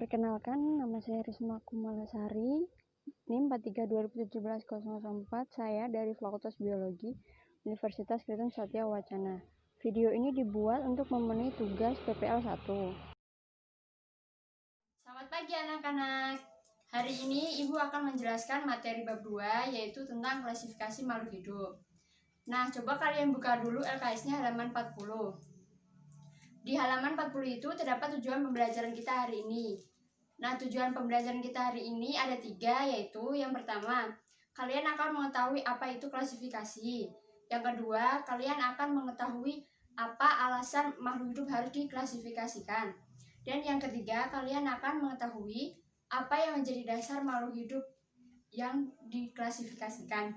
Perkenalkan, nama saya Risma Kumalasari, NIM 432017-004, saya dari Fakultas Biologi, Universitas Kristen Satya Wacana. Video ini dibuat untuk memenuhi tugas PPL 1. Selamat pagi anak-anak. Hari ini Ibu akan menjelaskan materi bab 2, yaitu tentang klasifikasi makhluk hidup. Nah, coba kalian buka dulu LKS-nya halaman 40. Di halaman 40 itu terdapat tujuan pembelajaran kita hari ini. Nah, tujuan pembelajaran kita hari ini ada 3, yaitu yang pertama, kalian akan mengetahui apa itu klasifikasi. Yang kedua, kalian akan mengetahui apa alasan makhluk hidup harus diklasifikasikan. Dan yang ketiga, kalian akan mengetahui apa yang menjadi dasar makhluk hidup yang diklasifikasikan.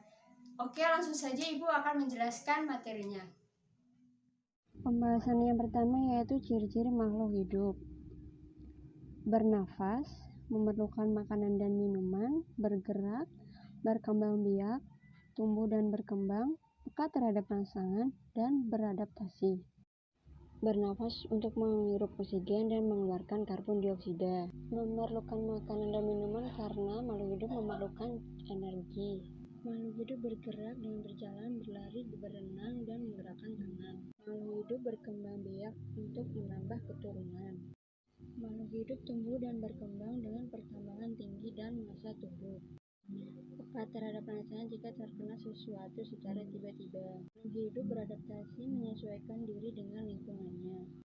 Oke, langsung saja Ibu akan menjelaskan materinya. Pembahasan yang pertama yaitu ciri-ciri makhluk hidup. Bernafas, memerlukan makanan dan minuman, bergerak, berkembang biak, tumbuh dan berkembang, peka terhadap rangsangan, dan beradaptasi. Bernafas untuk menghirup oksigen dan mengeluarkan karbon dioksida. Memerlukan makanan dan minuman karena makhluk hidup memerlukan energi. Makhluk hidup bergerak dengan berjalan, berlari, berenang, dan menggerakkan tangan. Makhluk hidup berkembang biak untuk menambah keturunan. Makhluk hidup tumbuh dan berkembang dengan perkembangan tinggi dan masa tubuh. Peka terhadap rangsangan jika terkena sesuatu secara tiba-tiba. Makhluk hidup beradaptasi menyesuaikan diri dengan lingkungannya.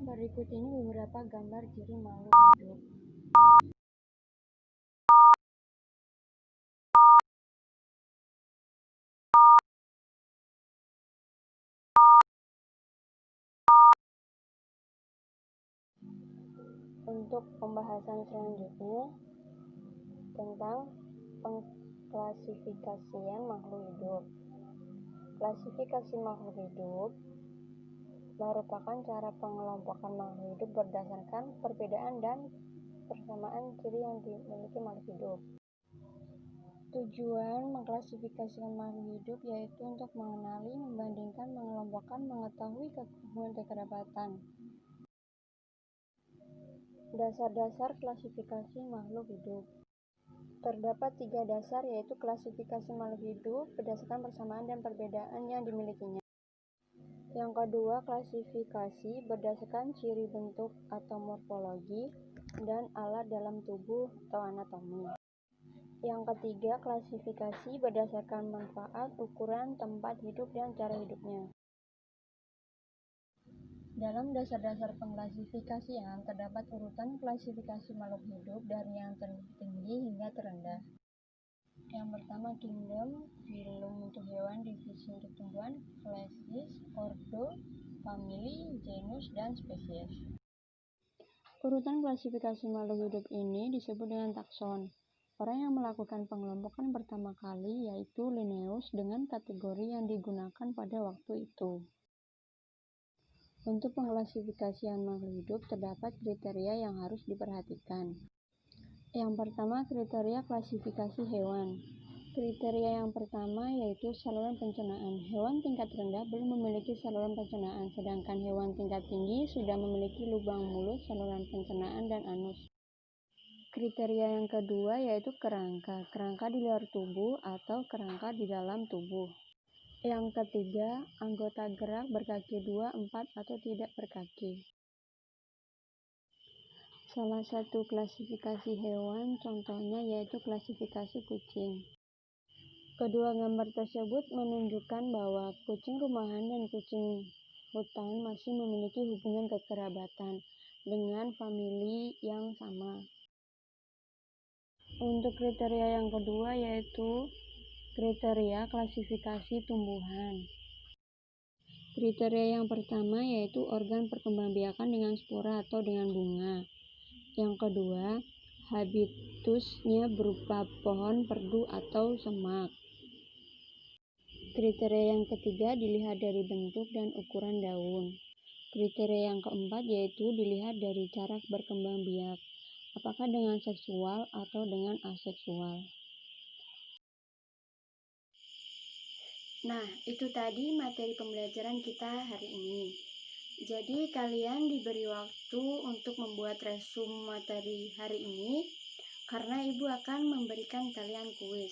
Berikut ini beberapa gambar ciri makhluk hidup. Untuk pembahasan selanjutnya tentang pengklasifikasian makhluk hidup. Klasifikasi makhluk hidup merupakan cara pengelompokan makhluk hidup berdasarkan perbedaan dan persamaan ciri yang dimiliki makhluk hidup. Tujuan mengklasifikasikan makhluk hidup yaitu untuk mengenali, membandingkan, mengelompokkan, mengetahui kekerabatan. Dasar-dasar klasifikasi makhluk hidup. Terdapat 3 dasar yaitu klasifikasi makhluk hidup berdasarkan persamaan dan perbedaan yang dimilikinya. Yang kedua, klasifikasi berdasarkan ciri bentuk atau morfologi dan alat dalam tubuh atau anatomi. Yang ketiga, klasifikasi berdasarkan manfaat, ukuran, tempat hidup, dan cara hidupnya. Dalam dasar-dasar pengklasifikasian terdapat urutan klasifikasi makhluk hidup dari yang tertinggi hingga terendah. Yang pertama, kingdom, filum untuk hewan, divisi untuk tumbuhan, clasis, ordo, family, genus, dan spesies. Urutan klasifikasi makhluk hidup ini disebut dengan takson. Orang yang melakukan pengelompokan pertama kali yaitu Linnaeus dengan kategori yang digunakan pada waktu itu. Untuk pengklasifikasian makhluk hidup terdapat kriteria yang harus diperhatikan. Yang pertama, kriteria klasifikasi hewan. Kriteria yang pertama yaitu saluran pencernaan. Hewan tingkat rendah belum memiliki saluran pencernaan, sedangkan hewan tingkat tinggi sudah memiliki lubang mulut, saluran pencernaan, dan anus. Kriteria yang kedua yaitu kerangka. Kerangka di luar tubuh atau kerangka di dalam tubuh. Yang ketiga, anggota gerak berkaki 2, 4, atau tidak berkaki. Salah satu klasifikasi hewan contohnya yaitu klasifikasi kucing. Kedua gambar tersebut menunjukkan bahwa kucing rumahan dan kucing hutan masih memiliki hubungan kekerabatan dengan famili yang sama. Untuk kriteria yang kedua yaitu kriteria klasifikasi tumbuhan. Kriteria yang pertama yaitu organ perkembangbiakan dengan spora atau dengan bunga. Yang kedua, habitusnya berupa pohon perdu atau semak. Kriteria yang ketiga dilihat dari bentuk dan ukuran daun. Kriteria yang keempat yaitu dilihat dari cara berkembang biak, apakah dengan seksual atau dengan aseksual. Nah, itu tadi materi pembelajaran kita hari ini. Jadi kalian diberi waktu untuk membuat resume materi hari ini karena Ibu akan memberikan kalian kuis.